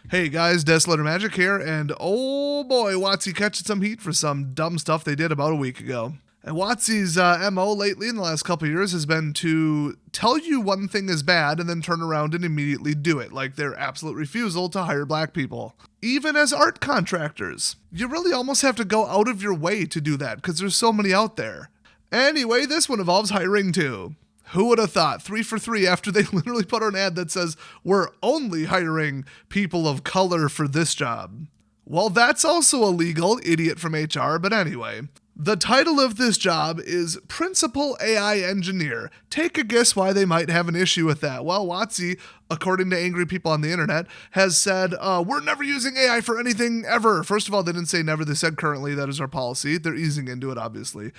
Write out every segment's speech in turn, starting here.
Hey guys, Desolator Magic here, and oh boy, WOTC catching some heat for some dumb stuff they did about a week ago. And WOTC's MO lately in the last couple of years has been to tell you one thing is bad and then turn around and immediately do it, like their absolute refusal to hire black people. Even as art contractors. You really almost have to go out of your way to do that, because there's so many out there. Anyway, this one involves hiring too. Who would have thought? 3 for 3 after they literally put out an ad that says, we're only hiring people of color for this job. Well, that's also illegal, idiot from HR, but anyway. The title of this job is Principal AI Engineer. Take a guess why they might have an issue with that. Well, WOTC, according to angry people on the internet, has said, we're never using AI for anything ever. First of all, they didn't say never. They said currently. That is our policy. They're easing into it, obviously.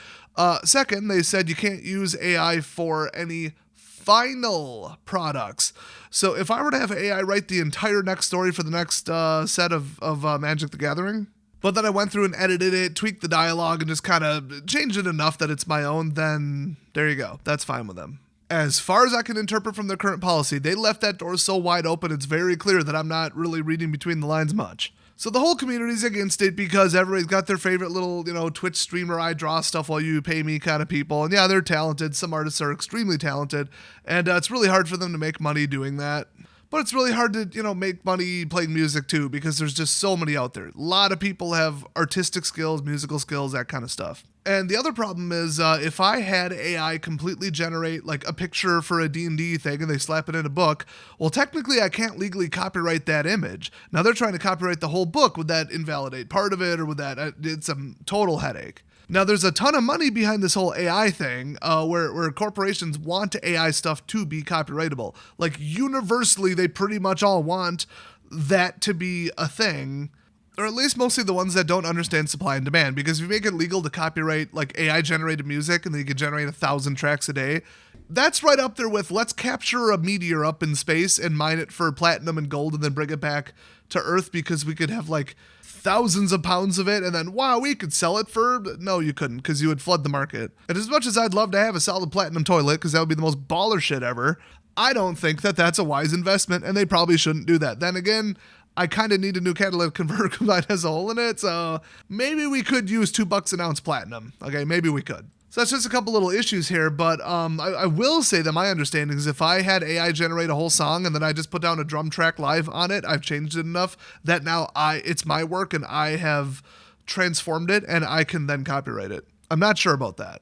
Second, they said you can't use AI for any final products. So if I were to have AI write the entire next story for the next set of Magic the Gathering, but then I went through and edited it, tweaked the dialogue, and just kind of changed it enough that it's my own, then there you go. That's fine with them. As far as I can interpret from their current policy, they left that door so wide open it's very clear that I'm not really reading between the lines much. So the whole community's against it because everybody's got their favorite little, Twitch streamer, I draw stuff while you pay me kind of people. And yeah, they're talented. Some artists are extremely talented. And it's really hard for them to make money doing that. But it's really hard to, make money playing music too, because there's just so many out there. A lot of people have artistic skills, musical skills, that kind of stuff. And the other problem is if I had AI completely generate like a picture for a D&D thing and they slap it in a book, well, technically I can't legally copyright that image. Now they're trying to copyright the whole book. Would that invalidate part of it, or would that, it's a total headache. Now, there's a ton of money behind this whole AI thing where corporations want AI stuff to be copyrightable. Like, universally, they pretty much all want that to be a thing, or at least mostly the ones that don't understand supply and demand. Because if you make it legal to copyright, like, AI-generated music and then you can generate 1,000 tracks a day, that's right up there with let's capture a meteor up in space and mine it for platinum and gold and then bring it back to Earth because we could have, like, thousands of pounds of it, and then, wow, we could sell it for... No, you couldn't, because you would flood the market. And as much as I'd love to have a solid platinum toilet, because that would be the most baller shit ever, I don't think that that's a wise investment, and they probably shouldn't do that. Then again, I kind of need a new catalytic converter because mine has a hole in it, so maybe we could use $2 an ounce platinum. Okay, maybe we could. So that's just a couple little issues here, but I will say that my understanding is if I had AI generate a whole song and then I just put down a drum track live on it, I've changed it enough that now it's my work and I have transformed it and I can then copyright it. I'm not sure about that.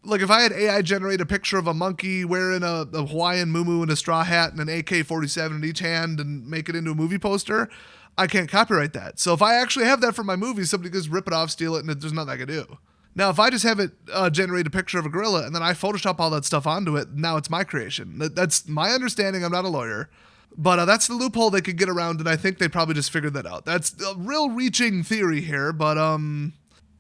Like if I had AI generate a picture of a monkey wearing a Hawaiian muumuu and a straw hat and an AK-47 in each hand and make it into a movie poster, I can't copyright that. So if I actually have that for my movie, somebody could just rip it off, steal it, and there's nothing I can do. Now, if I just have it generate a picture of a gorilla and then I Photoshop all that stuff onto it, now it's my creation. That's my understanding. I'm not a lawyer. But that's the loophole they could get around, and I think they probably just figured that out. That's a real reaching theory here, but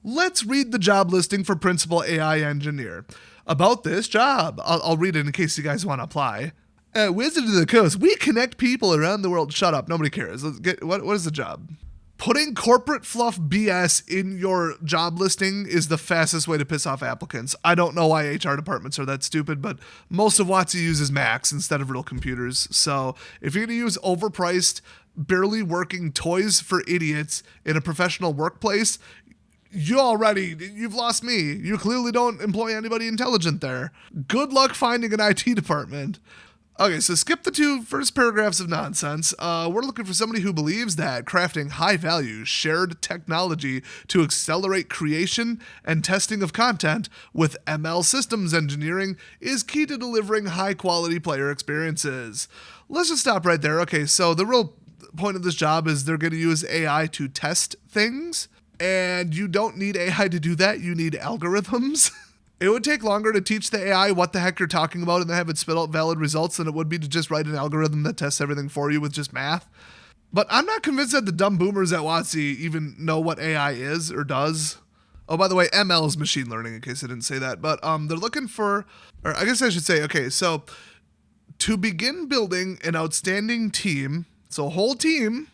let's read the job listing for Principal AI Engineer. About this job, I'll read it in case you guys want to apply. At Wizard of the Coast, we connect people around the world. Shut up, nobody cares. What is the job? Putting corporate fluff BS in your job listing is the fastest way to piss off applicants. I don't know why HR departments are that stupid, but most of WOTC uses Macs instead of real computers. So if you're going to use overpriced, barely working toys for idiots in a professional workplace, you've lost me. You clearly don't employ anybody intelligent there. Good luck finding an IT department. Okay, so skip the 2 first paragraphs of nonsense. We're looking for somebody who believes that crafting high-value, shared technology to accelerate creation and testing of content with ML systems engineering is key to delivering high-quality player experiences. Let's just stop right there. Okay, so the real point of this job is they're going to use AI to test things, and you don't need AI to do that. You need algorithms. It would take longer to teach the AI what the heck you're talking about and then have it spit out valid results than it would be to just write an algorithm that tests everything for you with just math. But I'm not convinced that the dumb boomers at WOTC even know what AI is or does. Oh, by the way, ML is machine learning, in case I didn't say that. But they're looking for, or I guess I should say, okay, so to begin building an outstanding team, so a whole team,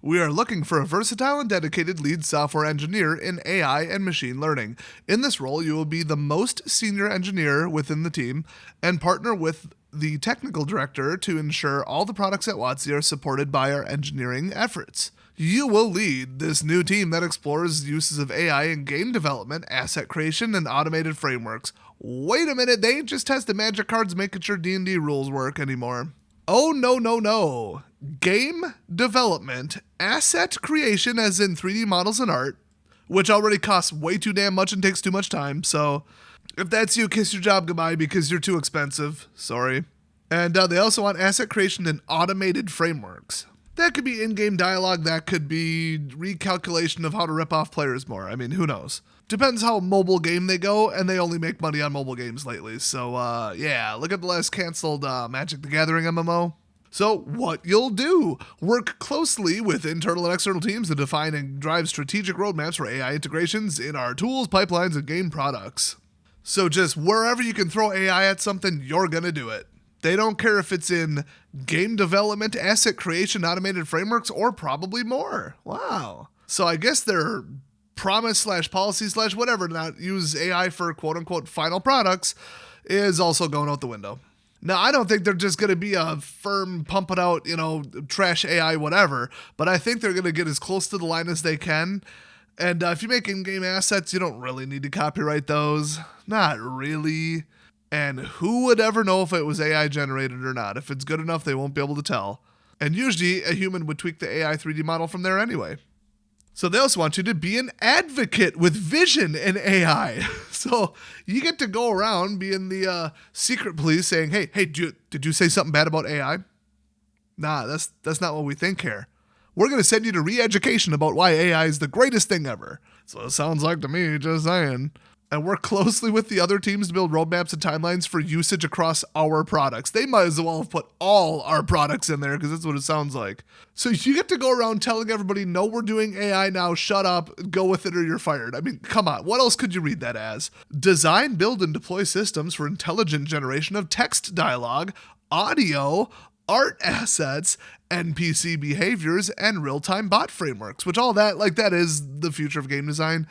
we are looking for a versatile and dedicated lead software engineer in AI and machine learning. In this role, you will be the most senior engineer within the team and partner with the technical director to ensure all the products at WOTC are supported by our engineering efforts. You will lead this new team that explores uses of AI in game development, asset creation, and automated frameworks. Wait a minute, they ain't just testing magic cards making sure D&D rules work anymore. Oh, no. Game development, asset creation as in 3D models and art, which already costs way too damn much and takes too much time, so if that's you, kiss your job goodbye because you're too expensive. Sorry. And they also want asset creation and automated frameworks. That could be in-game dialogue, that could be recalculation of how to rip off players more. I mean, who knows? Depends how mobile game they go, and they only make money on mobile games lately. So, yeah, look at the last canceled Magic the Gathering MMO. So, what you'll do, work closely with internal and external teams to define and drive strategic roadmaps for AI integrations in our tools, pipelines, and game products. So just wherever you can throw AI at something, you're going to do it. They don't care if it's in game development, asset creation, automated frameworks, or probably more. Wow. So I guess their promise / policy / whatever to not use AI for quote unquote final products is also going out the window. Now, I don't think they're just going to be a firm pumping out, trash AI, whatever, but I think they're going to get as close to the line as they can. And if you make in-game assets, you don't really need to copyright those. Not really. And who would ever know if it was AI generated or not? If it's good enough, they won't be able to tell. And usually, a human would tweak the AI 3D model from there anyway. So they also want you to be an advocate with vision in AI. So you get to go around being the secret police saying, hey, did you say something bad about AI? Nah, that's not what we think here. We're going to send you to re-education about why AI is the greatest thing ever. So it sounds like to me, just saying. And work closely with the other teams to build roadmaps and timelines for usage across our products. They might as well have put all our products in there because that's what it sounds like. So you get to go around telling everybody, no, we're doing AI now, shut up, go with it or you're fired. I mean, come on, what else could you read that as? Design, build, and deploy systems for intelligent generation of text dialogue, audio, art assets, NPC behaviors, and real-time bot frameworks, which all that, that is the future of game design.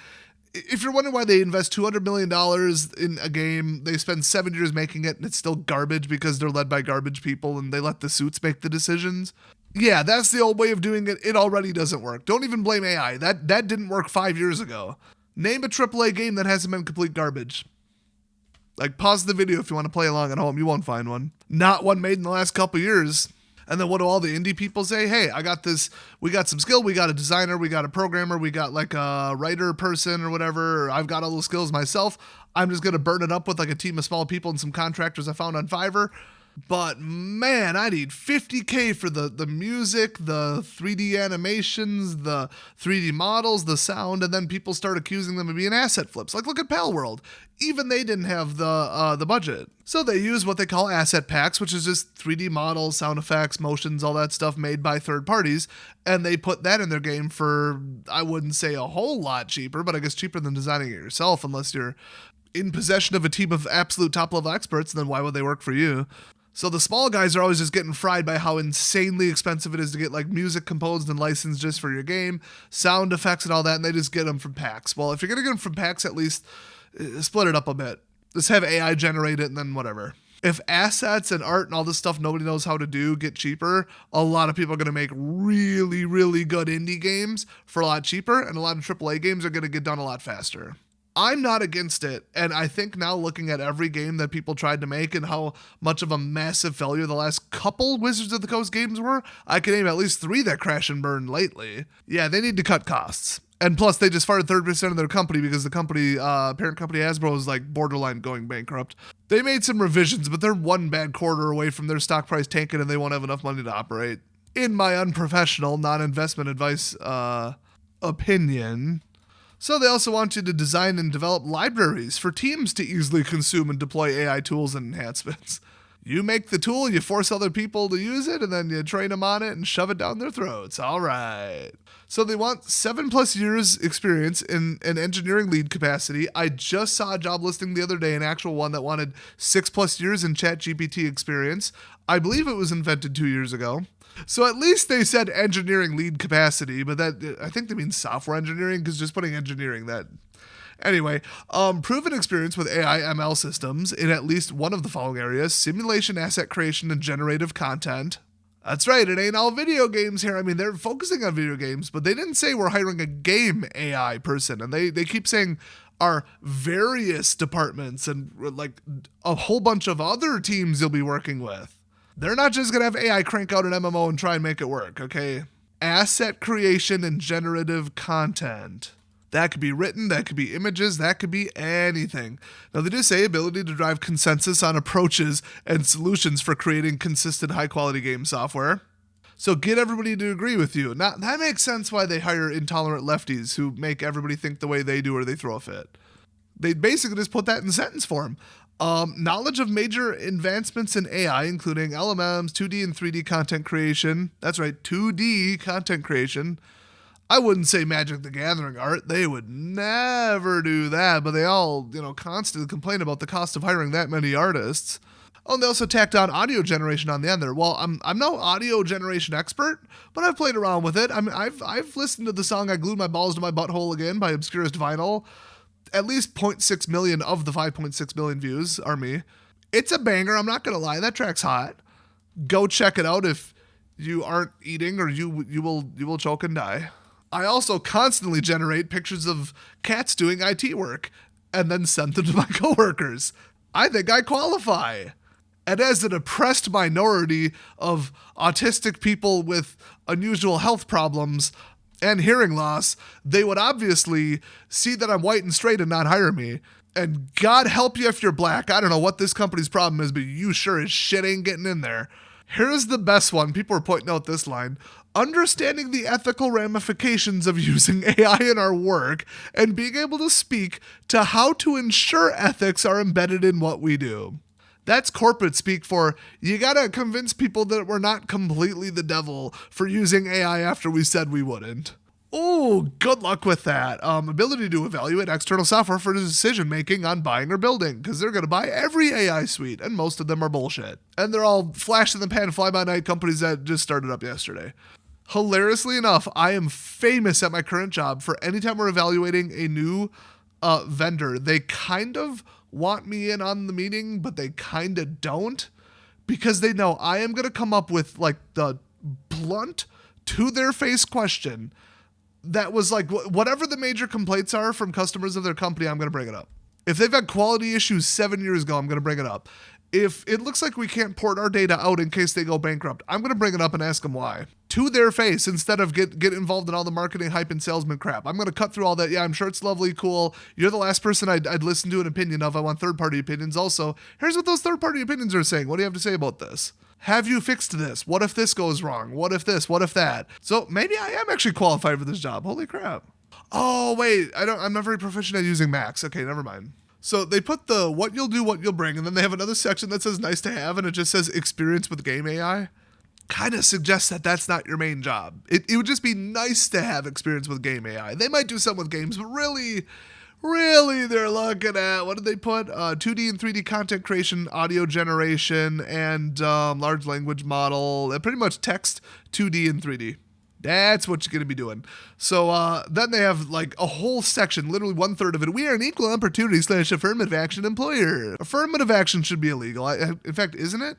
If you're wondering why they invest $200 million in a game, they spend 7 years making it, and it's still garbage because they're led by garbage people and they let the suits make the decisions. Yeah, that's the old way of doing it. It already doesn't work. Don't even blame AI. That didn't work 5 years ago. Name a AAA game that hasn't been complete garbage. Pause the video if you want to play along at home. You won't find one. Not one made in the last couple years. And then what do all the indie people say? Hey, I got this. We got some skill. We got a designer. We got a programmer. We got a writer person or whatever. Or I've got all those skills myself. I'm just going to burn it up with a team of small people and some contractors I found on Fiverr. But man, I need $50K for the music, the 3D animations, the 3D models, the sound, and then people start accusing them of being asset flips. Look at Pal World. Even they didn't have the budget. So they use what they call asset packs, which is just 3D models, sound effects, motions, all that stuff made by third parties, and they put that in their game for, I wouldn't say a whole lot cheaper, but I guess cheaper than designing it yourself, unless you're in possession of a team of absolute top-level experts, then why would they work for you? So the small guys are always just getting fried by how insanely expensive it is to get music composed and licensed just for your game, sound effects and all that, and they just get them from packs. Well, if you're going to get them from packs, at least split it up a bit. Just have AI generate it and then whatever. If assets and art and all this stuff nobody knows how to do get cheaper, a lot of people are going to make really, really good indie games for a lot cheaper, and a lot of AAA games are going to get done a lot faster. I'm not against it, and I think now looking at every game that people tried to make and how much of a massive failure the last couple Wizards of the Coast games were, I can name at least 3 that crash and burn lately. Yeah, they need to cut costs. And plus, they just fired 30% of their company because the company, parent company Hasbro is borderline going bankrupt. They made some revisions, but they're one bad quarter away from their stock price tanking and they won't have enough money to operate. In my unprofessional, non-investment advice opinion. So they also want you to design and develop libraries for teams to easily consume and deploy AI tools and enhancements. You make the tool, you force other people to use it, and then you train them on it and shove it down their throats. All right. So they want 7+ years experience in an engineering lead capacity. I just saw a job listing the other day, an actual one that wanted 6+ years in ChatGPT experience. I believe it was invented 2 years ago. So at least they said engineering lead capacity, but that I think they mean software engineering, because just putting engineering, that Anyway, proven experience with AI ML systems in at least one of the following areas: simulation, asset creation, and generative content. That's right, it ain't all video games here. I mean, they're focusing on video games, but they didn't say we're hiring a game AI person. And they keep saying our various departments and like a whole bunch of other teams you'll be working with. They're not just going to have AI crank out an MMO and try and make it work, okay? Asset creation and generative content. That could be written, that could be images, that could be anything. Now, they do say ability to drive consensus on approaches and solutions for creating consistent high-quality game software. So get everybody to agree with you. Now, that makes sense why they hire intolerant lefties who make everybody think the way they do or they throw a fit. They basically just put that in sentence form. Knowledge of major advancements in AI, including LMMs, 2D and 3D content creation. That's right, 2D content creation. I wouldn't say Magic the Gathering art. They would never do that, but they all, constantly complain about the cost of hiring that many artists. Oh, and they also tacked on audio generation on the end there. Well, I'm no audio generation expert, but I've played around with it. I mean, I've listened to the song "I Glued My Balls to My Butthole Again" by Obscurest Vinyl. At least 0.6 million of the 5.6 million views are me. It's a banger. I'm not gonna lie. That track's hot. Go check it out if you aren't eating, or you will choke and die. I also constantly generate pictures of cats doing IT work and then send them to my coworkers. I think I qualify. And as an oppressed minority of autistic people with unusual health problems and hearing loss, they would obviously see that I'm white and straight and not hire me. And God help you if you're black. I don't know what this company's problem is, but you sure as shit ain't getting in there. Here's the best one. People are pointing out this line. Understanding the ethical ramifications of using AI in our work and being able to speak to how to ensure ethics are embedded in what we do. That's corporate speak for, you gotta convince people that we're not completely the devil for using AI after we said we wouldn't. Oh, good luck with that. Ability to evaluate external software for decision making on buying or building, because they're gonna buy every AI suite, and most of them are bullshit. And they're all flash in the pan, fly by night companies that just started up yesterday. Hilariously enough, I am famous at my current job for anytime we're evaluating a new vendor, they kind of want me in on the meeting, but they kind of don't, because they know I am going to come up with like the blunt, to their face question that was like, whatever the major complaints are from customers of their company, I'm going to bring it up. If they've had quality issues 7 years ago, I'm going to bring it up. If it looks like we can't port our data out in case they go bankrupt, I'm going to bring it up and ask them why. To their face, instead of get involved in all the marketing hype and salesman crap. I'm going to cut through all that. Yeah, I'm sure it's lovely, cool. You're the last person I'd listen to an opinion of. I want third-party opinions also. Here's what those third-party opinions are saying. What do you have to say about this? Have you fixed this? What if this goes wrong? What if this? What if that? So maybe I am actually qualified for this job. Holy crap. Oh, wait. I'm not very proficient at using Macs. Okay, never mind. So they put the what you'll do, what you'll bring, and then they have another section that says nice to have, and it just says experience with game AI. Kind of suggests that that's not your main job. It would just be nice to have experience with game AI. They might do some with games, but really they're looking at, what did they put? 2D and 3D content creation, audio generation, and large language model, and pretty much text, 2D and 3D. That's what you're going to be doing. So then they have like a whole section, literally 1/3 of it. We are an equal opportunity / affirmative action employer. Affirmative action should be illegal. In fact, isn't it?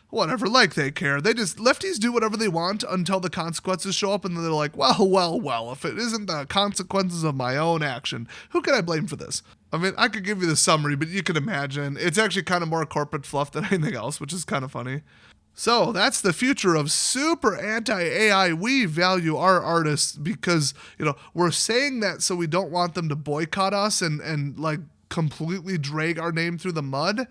Whatever, like they care. Lefties do whatever they want until the consequences show up, and then they're like, well, if it isn't the consequences of my own action, who can I blame for this? I mean, I could give you the summary, but you can imagine. It's actually kind of more corporate fluff than anything else, which is kind of funny. So that's the future of super anti-AI. We value our artists because, we're saying that so we don't want them to boycott us and like completely drag our name through the mud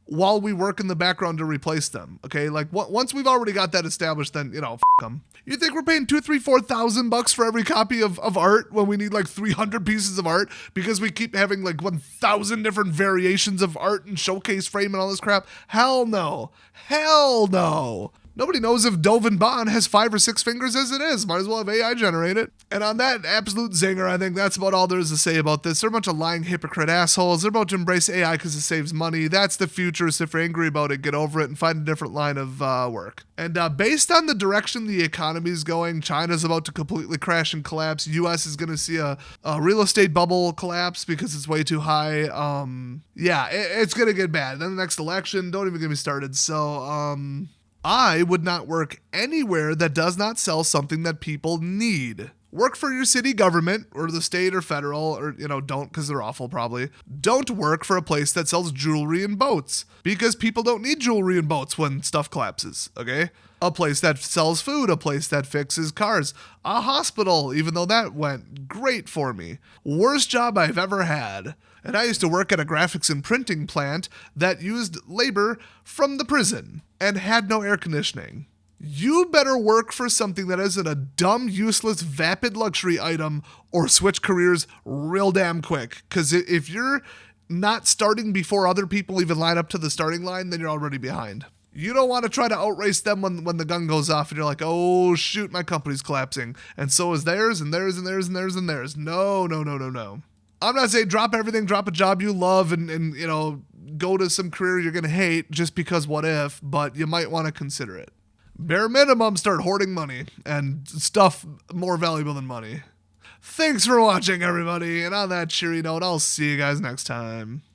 while we work in the background to replace them. Okay, like once we've already got that established, then f them. You think we're paying $2,000, $3,000, $4,000 for every copy of art when we need like 300 pieces of art because we keep having like 1,000 different variations of art and showcase frame and all this crap? Hell no. Nobody knows if Dovin Bond has 5 or 6 fingers as it is. Might as well have AI generate it. And on that absolute zinger, I think that's about all there is to say about this. They're a bunch of lying hypocrite assholes. They're about to embrace AI because it saves money. That's the future. So if you're angry about it, get over it and find a different line of work. And based on the direction the economy is going, China's about to completely crash and collapse. U.S. is going to see a real estate bubble collapse because it's way too high. It's going to get bad. Then the next election, don't even get me started. So, I would not work anywhere that does not sell something that people need. Work for your city government or the state or federal, or, don't because they're awful probably. Don't work for a place that sells jewelry and boats because people don't need jewelry and boats when stuff collapses, okay? A place that sells food, a place that fixes cars, a hospital, even though that went great for me. Worst job I've ever had. And I used to work at a graphics and printing plant that used labor from the prison and had no air conditioning. You better work for something that isn't a dumb, useless, vapid luxury item or switch careers real damn quick. Because if you're not starting before other people even line up to the starting line, then you're already behind. You don't want to try to outrace them when the gun goes off and you're like, oh shoot, my company's collapsing. And so is theirs and theirs and theirs and theirs and theirs. No. I'm not saying drop everything, drop a job you love and go to some career you're going to hate just because what if, but you might want to consider it. Bare minimum, start hoarding money and stuff more valuable than money. Thanks for watching, everybody. And on that cheery note, I'll see you guys next time.